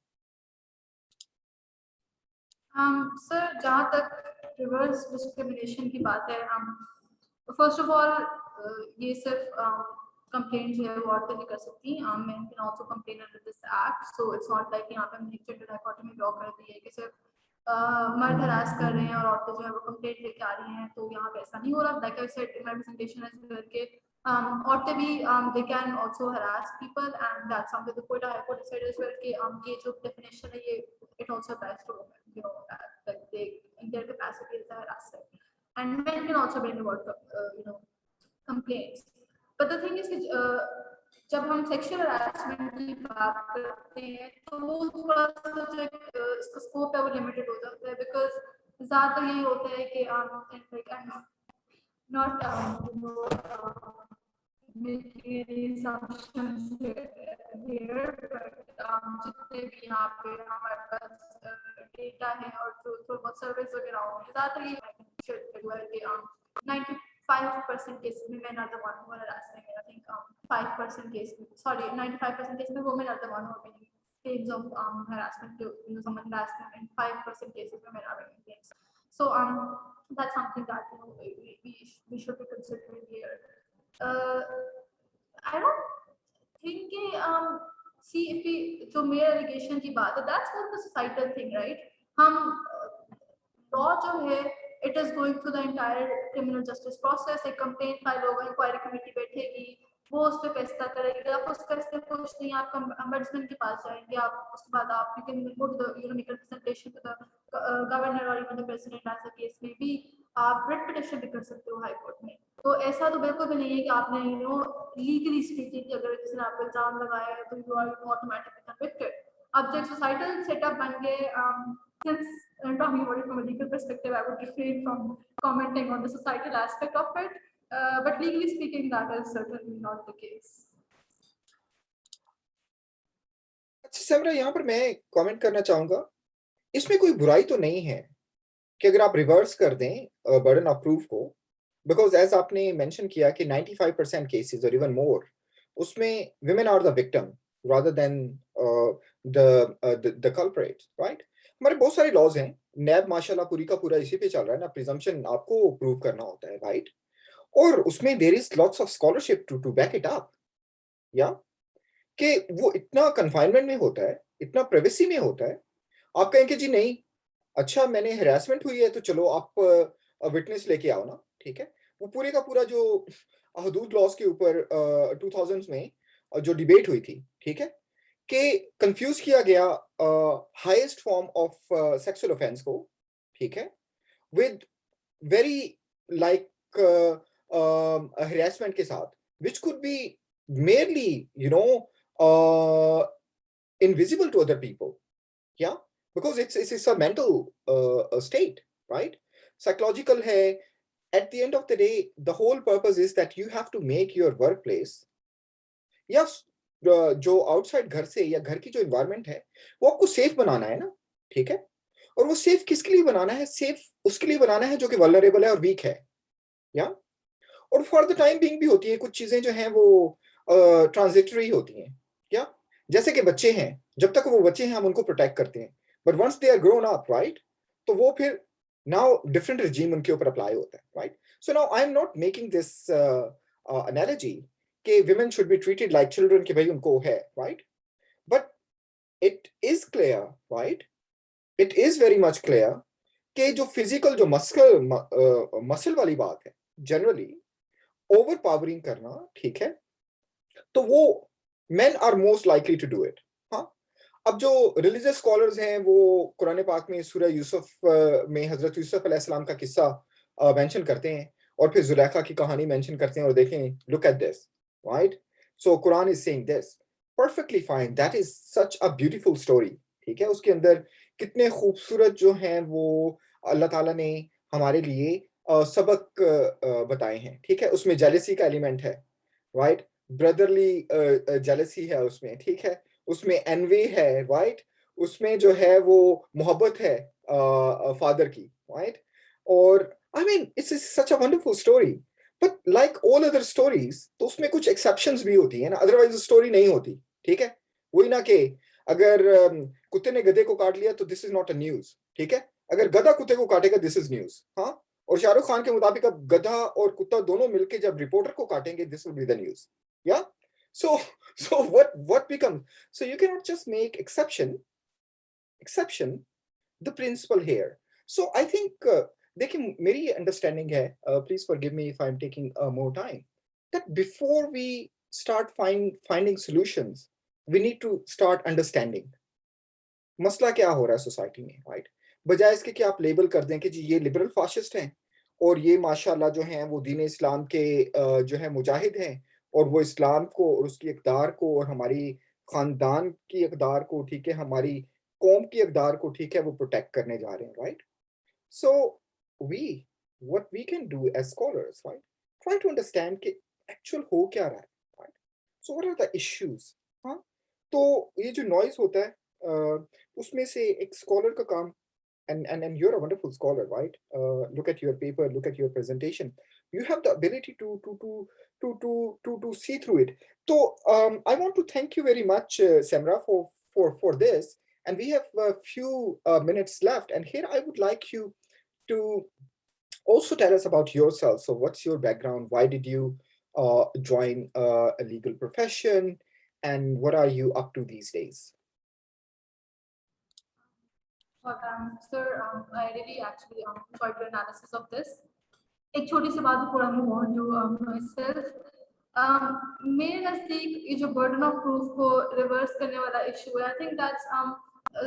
सर, जहाँ तक रिवर्स डिस्क्रिमिनेशन की बात है, हम फर्स्ट ऑफ ऑल ये सिर्फ कंप्लेंट जो है वो औरतें भी कर सकती हैं। Main can also complain under this act, so it's not like यहाँ पे हमने जेंडर डाइकोटोमी ड्रॉ कर दी है कि सिर्फ मर्द हरास कर रहे हैं और औरतें जो है वो कंप्लेंट लेके आ रही हैं, तो यहाँ पे ऐसा नहीं हो रहा। Like I said in my presentation as well के औरतें भी they can also harass people, and that's something the Kota high court said as well कि ये जो डेफिनेशन है ये it also applies to women, you know, that they in their capacity as a harasser, and men can also bring about complaints. But the thing is कि जब हम sexual harassment की बात करते हैं तो वो थोड़ा सा जो इसका स्कोप है वो लिमिटेड हो जाता है, बिकॉज ज्यादा यही होता है कि not making any assumptions here, but जितने भी यहाँ पे हमारे पास डेटा है और जो थोड़ा बहुत सर्विस वगैरह होंगे, ज़्यादातर ये 95% cases में men are the one who are harassing, I think 5% case, sorry 95% cases में women are the one who are making claims of harassment to someone harass them, and 5% cases में men are making claims. So that's something that we should be considering here. I don't think see if we जो mere allegation की बात है, that's not the societal thing, right? हम law जो है it is going through the entire criminal justice process. एक complaint file होगा, inquiry committee बैठेगी, वो उस पे फैसला करेगी। आप उसका इससे कुछ नहीं, आप ombudsman के पास जाएंगे, आप उसके बाद आप you can go to the make a presentation to the governor or even the president as the case may be. आप writ petition भी कर सकते हो हाई कोर्ट में। तो ऐसा तो बिल्कुल भी नहीं है कि आपने लीगली स्पीकिंग अगर किसी ने आपको इल्जाम लगाया है तो यू आर ऑटोमेटिकली कन्विक्टेड। अब जो एक सोसाइटल सेटअप बन गए, since talking about it from a legal perspective, I would refrain from commenting on the societal aspect of it, but legally speaking, that is certainly not the case. अच्छा समरा, यहाँ पर मैं comment करना चाहूंगा, इसमें कोई बुराई तो नहीं है कि अगर आप रिवर्स कर दें बर्डन ऑफ प्रूफ को, बिकॉज एज आपने मेंशन किया कि 95% केसेस और इवन मोर उसमें women are the victim rather than the culprit, right? हमारे बहुत सारे लॉज हैं, नैब माशाल्लाह पूरी का पूरा इसी पे चल रहा है ना, प्रिजम्पशन आपको प्रूव करना होता है, राइट? और उसमें there is lots of scholarship to back it up, या कि वो इतना कन्फाइनमेंट में होता है, इतना प्राइवेसी में होता है। आप कहें कि जी नहीं, अच्छा मैंने हरासमेंट हुई है तो चलो आप विटनेस लेके आओ ना, ठीक है? वो पूरे का पूरा जो हदूद लॉस के ऊपर 2000s में जो डिबेट हुई थी, ठीक है, कि कंफ्यूज किया गया highest form of sexual offence को, ठीक है, विद वेरी लाइक हरासमेंट के साथ, which could be merely invisible to other people, yeah, because it's a mental state, right? Psychological hai. At the end of the day, the whole purpose is that you have to make your workplace, yes, जो outside घर से या घर की जो environment है वो आपको सेफ बनाना है ना, ठीक है? और वो सेफ किसके लिए बनाना है? सेफ उसके लिए बनाना है जो कि वल्नरेबल है और वीक है, या और फॉर द टाइम बीइंग भी होती है कुछ चीजें जो हैं वो ट्रांजिटरी होती हैं, क्या? जैसे कि बच्चे हैं, जब तक वो बच्चे हैं हम उनको प्रोटेक्ट करते हैं, but once they are grown up, right, तो वो फिर नाउ डिफरेंट रिजीम उनके ऊपर अप्लाई होता है, right? So now I am not making this analogy कि women should be treated like children कि भाई उनको है, right? But it is clear, right? It is very much clear कि जो physical जो muscle वाली बात है, generally overpowering करना, ठीक है, तो वो men are most likely to do it. हाँ, अब जो religious scholars हैं वो कुरान पाक में सूरह यूसुफ में हजरत यूसुफ अलैहिस्सलाम का किस्सा मेंशन करते हैं और फिर जुलेखा की कहानी मेंशन करते हैं और देखें, look at this, right? So Quran is saying this, perfectly fine, that is such a beautiful story. ठीक है, उसके अंदर कितने खूबसूरत जो हैं वो अल्लाह ताला ने हमारे लिए सबक बताए हैं, ठीक है, उसमें जेलसी का एलिमेंट है, राइट, ब्रदरली जेलसी है उसमें, ठीक है, उसमें एनवी है, राइट, उसमें जो है वो मोहब्बत है फादर की, राइट, और I mean it's such a wonderful story, but like all other stories तो उसमें कुछ एक्सेप्शंस भी होती है ना, अदरवाइज स्टोरी नहीं होती, ठीक है, वही ना कि अगर कुत्ते ने गधे को काट लिया तो this is not a news, ठीक है, अगर गधा कुत्ते को काटेगा दिस इज न्यूज, हाँ, और शाहरुख खान के मुताबिक अब गधा और कुत्ता दोनों मिलके जब रिपोर्टर को काटेंगे this will be the news, या so so what becomes, so you cannot just make exception the principle here. So I think देखिए मेरी अंडरस्टैंडिंग है, please forgive me if I'm taking more time, that before we start finding solutions we need to start understanding मसला क्या हो रहा है society में, right, बजाय इसके कि आप लेबल कर दें कि जी ये लिबरल फाशिस्ट हैं और ये माशाल्लाह जो हैं वो दीन इस्लाम के जो है मुजाहिद हैं और वो इस्लाम को और उसकी इक़दार को और हमारी खानदान की इक़दार को, ठीक है, हमारी कौम की इक़दार को, ठीक है, वो प्रोटेक्ट करने जा रहे हैं, right? So we what we can do as scholars, right, try to understand कि एक्चुअल हो क्या रहा है, right, so what are the issues, हाँ, तो ये जो नॉइज होता है उसमें से एक स्कॉलर का काम, and you're a wonderful scholar, right? Look at your paper, look at your presentation. You have the ability to see through it. So I want to thank you very much, Semra, for this. And we have a few minutes left. And here I would like you to also tell us about yourself. So what's your background? Why did you join a legal profession? And what are you up to these days? Sir, I really actually enjoyed your analysis of this. एक छोटी सी बात पूरा move on to myself. मेरे नज़दीक ये जो burden of proof को reverse करने वाला issue है, I think that's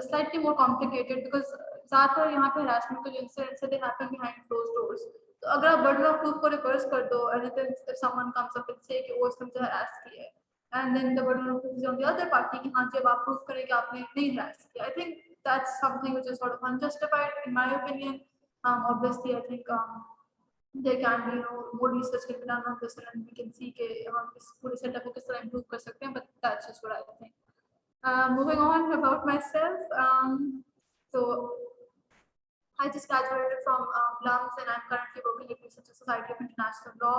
slightly more complicated because ज़्यादातर यहाँ पे harassment के जो incidents they happen behind closed doors. तो अगर आप burden of proof को reverse कर दो and then if someone comes up and say कि वो इसने मुझे harass किया है, and then the burden of proof is on the other party कि हाँ जब आप proof करें कि आपने नहीं harass किया, I think that's something which is sort of unjustified in my opinion. Obviously, I think there can be more research can be done on this and we can see कि हम इस पूरे setup को किस तरह improve कर सकते हैं, but that's just what I think. Moving on about myself, so I just graduated from LUMS and I'm currently working at Research Society of International Law.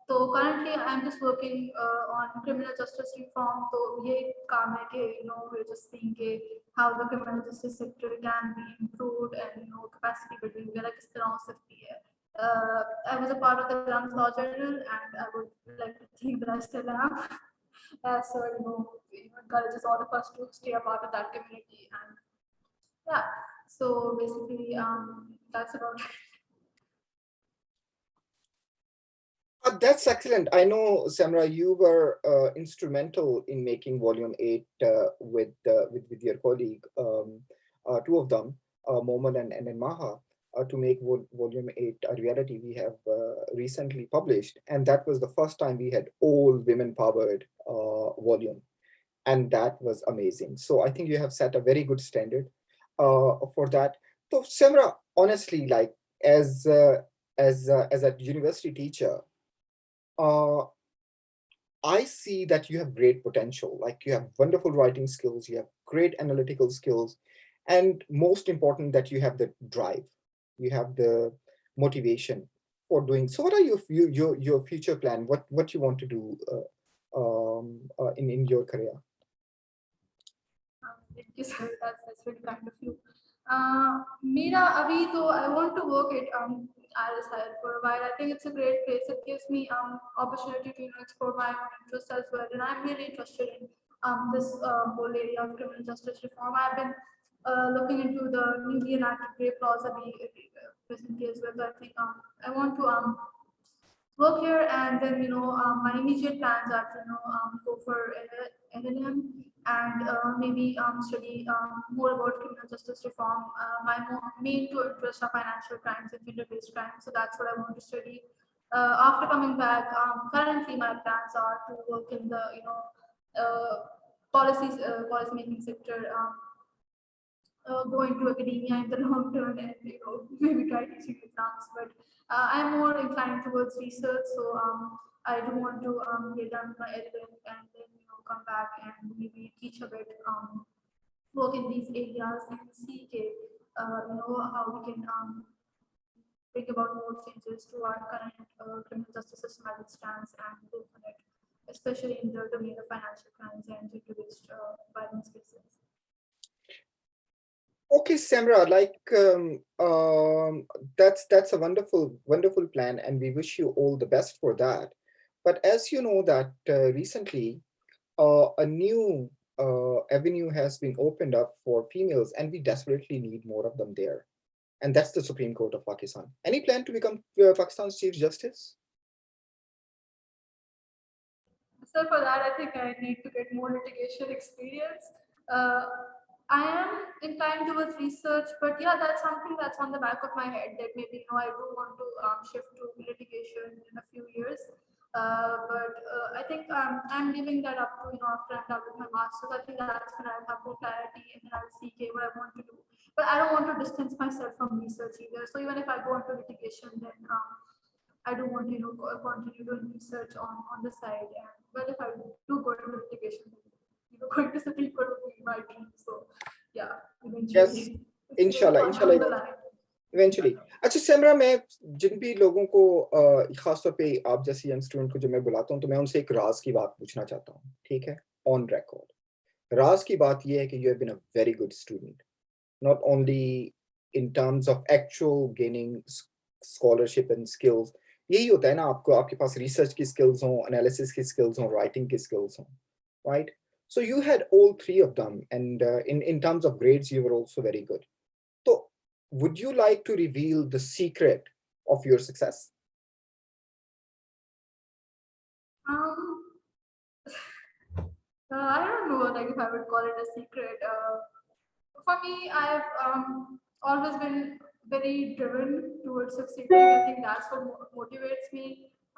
So currently I'm just working on criminal justice reform. So ये काम है कि we're just seeing how the criminal justice sector can be improved and capacity building वगैरह किस तरह हो सकती है. I was a part of the LUMS Law Journal and I would like to think that I still am. So encourages all of us to stay a part of that community and yeah. So basically, that's about it. That's excellent. I know, Samra, you were instrumental in making Volume 8 with your colleague, two of them, Mohammed and Maha, to make Volume 8 a reality. We have recently published, and that was the first time we had all women-powered volume, and that was amazing. So I think you have set a very good standard for that. So, Samra, honestly, like as a university teacher, I see that you have great potential. Like you have wonderful writing skills, you have great analytical skills, and most important that you have the drive, you have the motivation for doing. So, what are your future plan? What you want to do in your career? Thank you, sir. That's very kind of you. मेरा अभी तो I want to work at IRSI for a while. I think it's a great place. It gives me opportunity to explore my own interests as well, and I'm really interested in this whole area of criminal justice reform. I've been looking into the newly enacted rape laws recently as well. So I think I want to work here, and then my immediate plans are to go for LLM and maybe study more about criminal justice reform. My main two interests are financial crimes and gender-based crimes, so that's what I want to study. After coming back, currently my plans are to work in the policy making sector. Go into academia in the long term and maybe try teaching exams, but I'm more inclined towards research. So I do want to get done my LLM and then come back and maybe teach a bit, work in these areas and see how we can bring about more changes to our current criminal justice system as it stands and work on it, especially in the domain of financial crimes and gender-based violence cases. Okay, Samra, that's a wonderful plan, and we wish you all the best for that. But as you know that recently a new avenue has been opened up for females, and we desperately need more of them there. And that's the Supreme Court of Pakistan. Any plan to become Pakistan's Chief Justice? So for that, I think I need to get more litigation experience. I am inclined towards research, but yeah, that's something that's on the back of my head that maybe I do want to shift to litigation in a few years. But I think I'm leaving that up to after I'm done with my master's. I think that's when I'll have more clarity and then I'll see what I want to do. But I don't want to distance myself from research either. So even if I go into litigation, then I do want to continue doing research on the side. And well, if I do go into litigation, going to Supreme Court would be my dream. So yeah, eventually. Yes, inshallah. Eventually. अच्छा सेमरा, मैं जिन भी लोगों को खासतौर पे आप जैसे young student को जब मैं बुलाता हूँ तो मैं उनसे एक राज की बात पूछना चाहता हूँ, ठीक है, ऑन रिकॉर्ड। राज की बात ये है कि you have been a very good student, not only in terms of actual gaining scholarship and skills. यही होता है ना, आपको आपके पास रिसर्च की स्किल्स हों, एनालिसिस की स्किल्स हों, राइटिंग की स्किल्स हों, right? So you had all three of them, and in terms of grades, you were also very good. So would you like to reveal the secret of your success? I don't know, like if I would call it a secret. For me, I've always been very driven towards succeeding. I think that's what motivates me.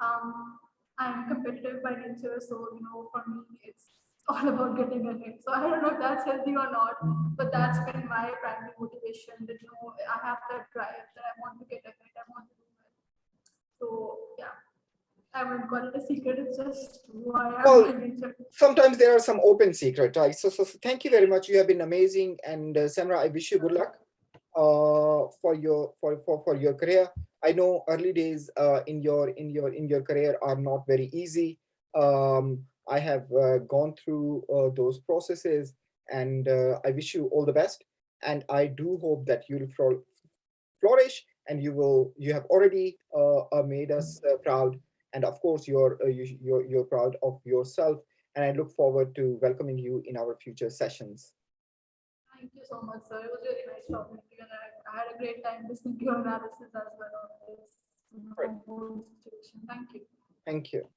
I'm competitive by nature, so for me, it's all about getting ahead. So I don't know if that's healthy or not, but that's been my primary motivation. That I have that drive that I want to get ahead. I want to do it. So yeah. I wouldn't call it a secret, it's just who I am. Well, sometimes there are some open secrets, right? So thank you very much. You have been amazing. And Samra, I wish you good luck for your career. I know early days in your career are not very easy. I have gone through those processes, and I wish you all the best. And I do hope that you'll flourish, and you have already made us proud. And of course, you're proud of yourself. And I look forward to welcoming you in our future sessions. Thank you so much, sir. It was really nice talking to you, and I had a great time listening to your analysis as well on this whole situation. Thank you. Thank you.